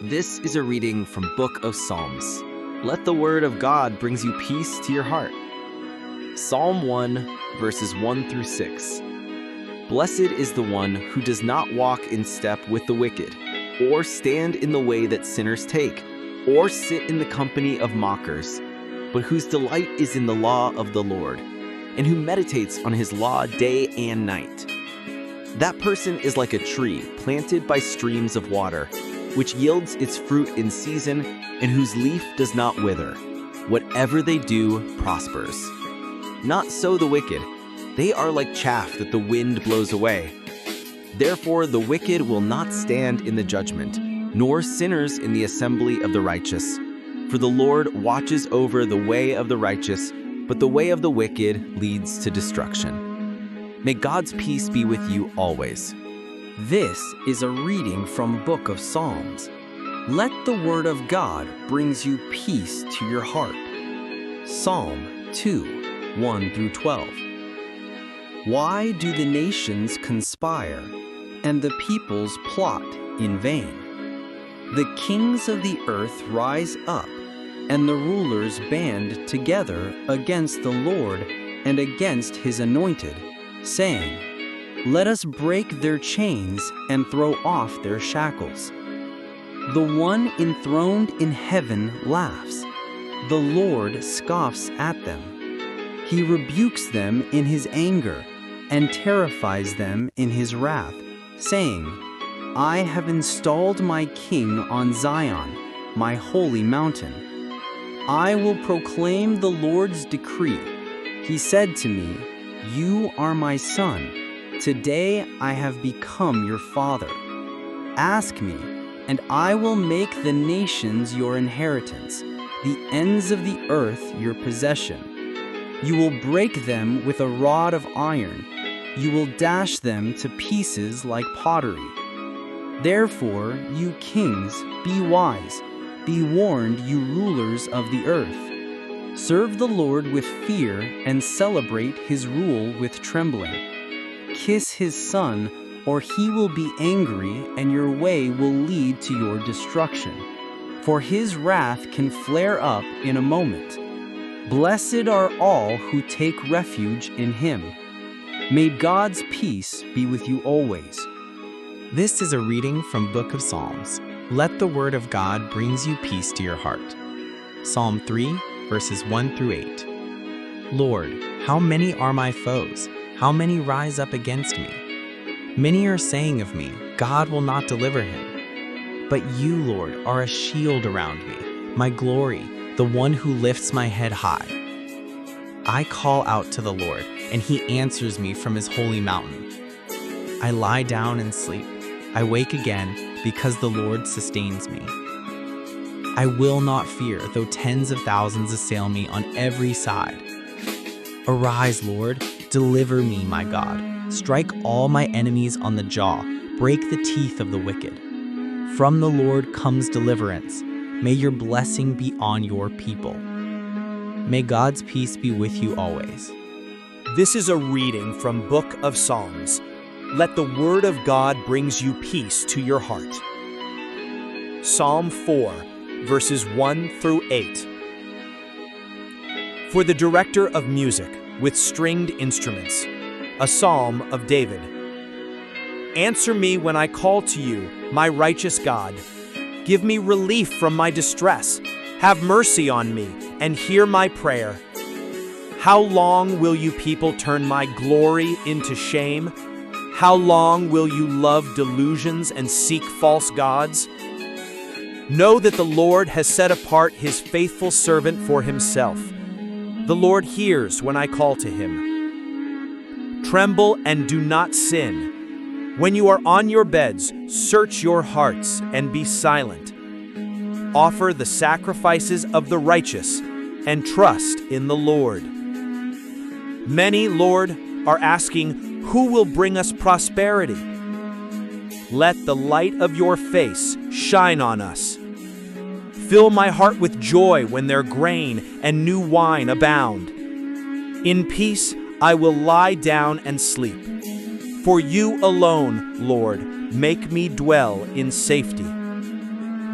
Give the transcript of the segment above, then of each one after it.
This is a reading from Book of Psalms. Let the word of God brings you peace to your heart. Psalm 1, verses 1 through 6. Blessed is the one who does not walk in step with the wicked, or stand in the way that sinners take, or sit in the company of mockers, but whose delight is in the law of the Lord, and who meditates on his law day and night. That person is like a tree planted by streams of water, which yields its fruit in season, and whose leaf does not wither. Whatever they do prospers. Not so the wicked. They are like chaff that the wind blows away. Therefore the wicked will not stand in the judgment, nor sinners in the assembly of the righteous. For the Lord watches over the way of the righteous, but the way of the wicked leads to destruction. May God's peace be with you always. This is a reading from Book of Psalms. Let the word of God brings you peace to your heart. Psalm 2, 1 through 12. Why do the nations conspire, and the peoples plot in vain? The kings of the earth rise up, and the rulers band together against the Lord and against his anointed, saying, Let us break their chains and throw off their shackles. The one enthroned in heaven laughs. The Lord scoffs at them. He rebukes them in his anger and terrifies them in his wrath, saying, I have installed my king on Zion, my holy mountain. I will proclaim the Lord's decree. He said to me, You are my son. Today I have become your father. Ask me, and I will make the nations your inheritance, the ends of the earth your possession. You will break them with a rod of iron. You will dash them to pieces like pottery. Therefore, you kings, be wise. Be warned, you rulers of the earth. Serve the Lord with fear and celebrate his rule with trembling. Kiss his son, or he will be angry, and your way will lead to your destruction. For his wrath can flare up in a moment. Blessed are all who take refuge in him. May God's peace be with you always. This is a reading from Book of Psalms. Let the word of God brings you peace to your heart. Psalm 3, verses 1 through 8. Lord, how many are my foes? How many rise up against me? Many are saying of me, God will not deliver him. But you, Lord, are a shield around me, my glory, the one who lifts my head high. I call out to the Lord, and he answers me from his holy mountain. I lie down and sleep. I wake again because the Lord sustains me. I will not fear, though tens of thousands assail me on every side. Arise, Lord. Deliver me, my God. Strike all my enemies on the jaw. Break the teeth of the wicked. From the Lord comes deliverance. May your blessing be on your people. May God's peace be with you always. This is a reading from Book of Psalms. Let the word of God brings you peace to your heart. Psalm 4, verses 1 through 8. For the director of music, with stringed instruments, a psalm of David. Answer me when I call to you, my righteous God. Give me relief from my distress. Have mercy on me and hear my prayer. How long will you people turn my glory into shame? How long will you love delusions and seek false gods? Know that the Lord has set apart his faithful servant for himself. The Lord hears when I call to him. Tremble and do not sin. When you are on your beds, search your hearts and be silent. Offer the sacrifices of the righteous and trust in the Lord. Many, Lord, are asking, who will bring us prosperity? Let the light of your face shine on us. Fill my heart with joy when their grain and new wine abound. In peace I will lie down and sleep. For you alone, Lord, make me dwell in safety.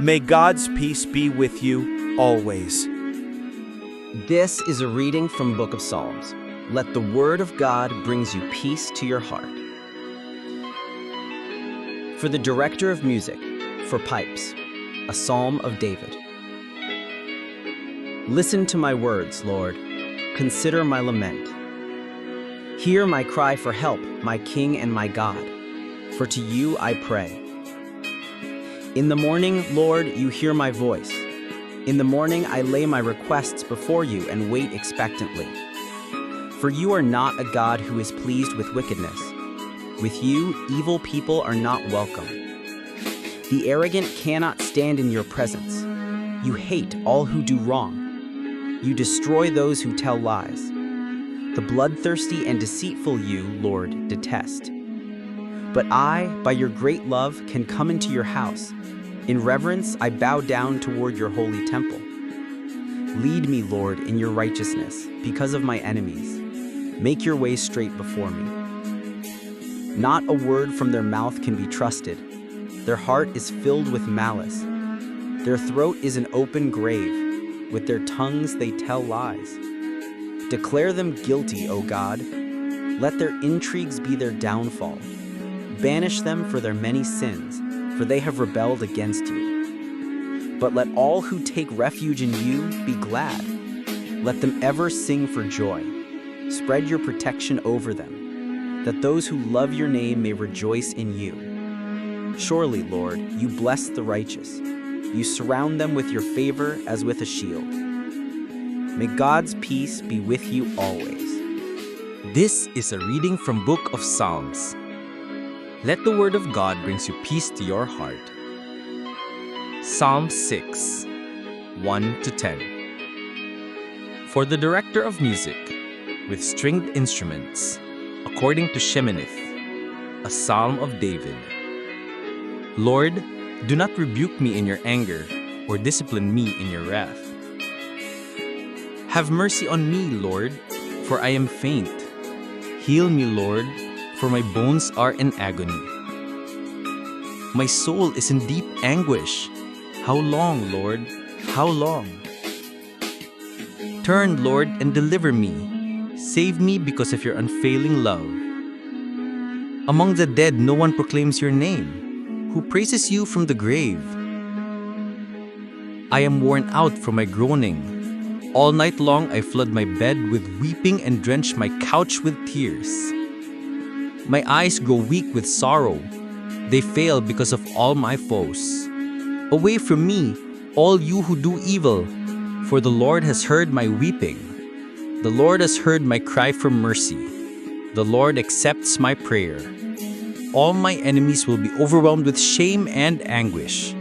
May God's peace be with you always. This is a reading from Book of Psalms. Let the word of God brings you peace to your heart. For the director of music, for pipes, a psalm of David. Listen to my words, Lord. Consider my lament. Hear my cry for help, my King and my God, for to you I pray. In the morning, Lord, you hear my voice. In the morning I lay my requests before you and wait expectantly. For you are not a God who is pleased with wickedness. With you, evil people are not welcome. The arrogant cannot stand in your presence. You hate all who do wrong. You destroy those who tell lies. The bloodthirsty and deceitful you, Lord, detest. But I, by your great love, can come into your house. In reverence, I bow down toward your holy temple. Lead me, Lord, in your righteousness, because of my enemies. Make your way straight before me. Not a word from their mouth can be trusted. Their heart is filled with malice. Their throat is an open grave. With their tongues they tell lies. Declare them guilty, O God. Let their intrigues be their downfall. Banish them for their many sins, for they have rebelled against you. But let all who take refuge in you be glad. Let them ever sing for joy. Spread your protection over them, that those who love your name may rejoice in you. Surely, Lord, you bless the righteous. You surround them with your favor as with a shield. May God's peace be with you always. This is a reading from Book of Psalms. Let the word of God brings you peace to your heart. Psalm 6, 1-10. For the director of music, with stringed instruments, according to Sheminith, a psalm of David. Lord, do not rebuke me in your anger, or discipline me in your wrath. Have mercy on me, Lord, for I am faint. Heal me, Lord, for my bones are in agony. My soul is in deep anguish. How long, Lord? How long? Turn, Lord, and deliver me. Save me because of your unfailing love. Among the dead, no one proclaims your name. Who praises you from the grave? I am worn out from my groaning. All night long I flood my bed with weeping and drench my couch with tears. My eyes grow weak with sorrow. They fail because of all my foes. Away from me, all you who do evil, for the Lord has heard my weeping. The Lord has heard my cry for mercy. The Lord accepts my prayer. All my enemies will be overwhelmed with shame and anguish.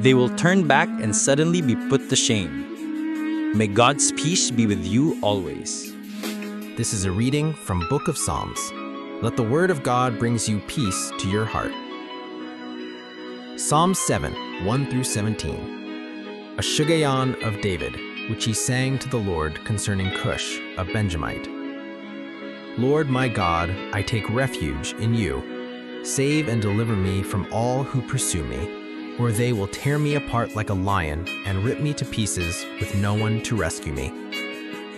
They will turn back and suddenly be put to shame. May God's peace be with you always. This is a reading from Book of Psalms. Let the word of God brings you peace to your heart. Psalm 7, 1-17. A Shugayan of David, which he sang to the Lord concerning Cush, a Benjamite. Lord my God, I take refuge in you. Save and deliver me from all who pursue me, or they will tear me apart like a lion and rip me to pieces with no one to rescue me.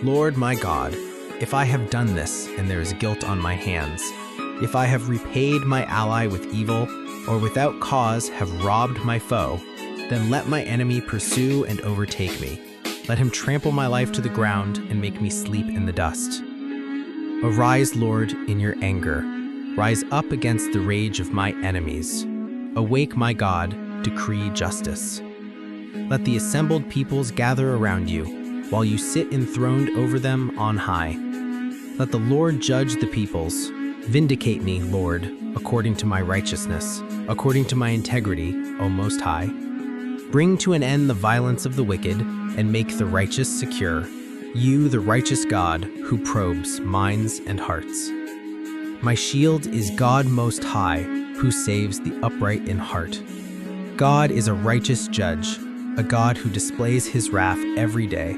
Lord my God, if I have done this and there is guilt on my hands, if I have repaid my ally with evil, or without cause have robbed my foe, then let my enemy pursue and overtake me. Let him trample my life to the ground and make me sleep in the dust. Arise, Lord, in your anger. Rise up against the rage of my enemies. Awake, my God, decree justice. Let the assembled peoples gather around you, while you sit enthroned over them on high. Let the Lord judge the peoples. Vindicate me, Lord, according to my righteousness, according to my integrity, O Most High. Bring to an end the violence of the wicked, and make the righteous secure. You, the righteous God, who probes minds and hearts. My shield is God Most High, who saves the upright in heart. God is a righteous judge, a God who displays his wrath every day.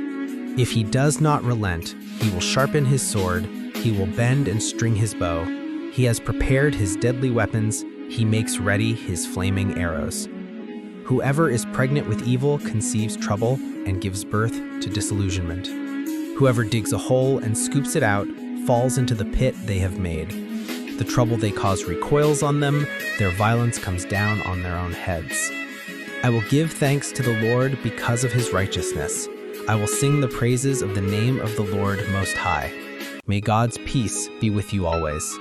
If he does not relent, he will sharpen his sword, he will bend and string his bow. He has prepared his deadly weapons, he makes ready his flaming arrows. Whoever is pregnant with evil conceives trouble and gives birth to disillusionment. Whoever digs a hole and scoops it out falls into the pit they have made. The trouble they cause recoils on them, their violence comes down on their own heads. I will give thanks to the Lord because of his righteousness. I will sing the praises of the name of the Lord Most High. May God's peace be with you always.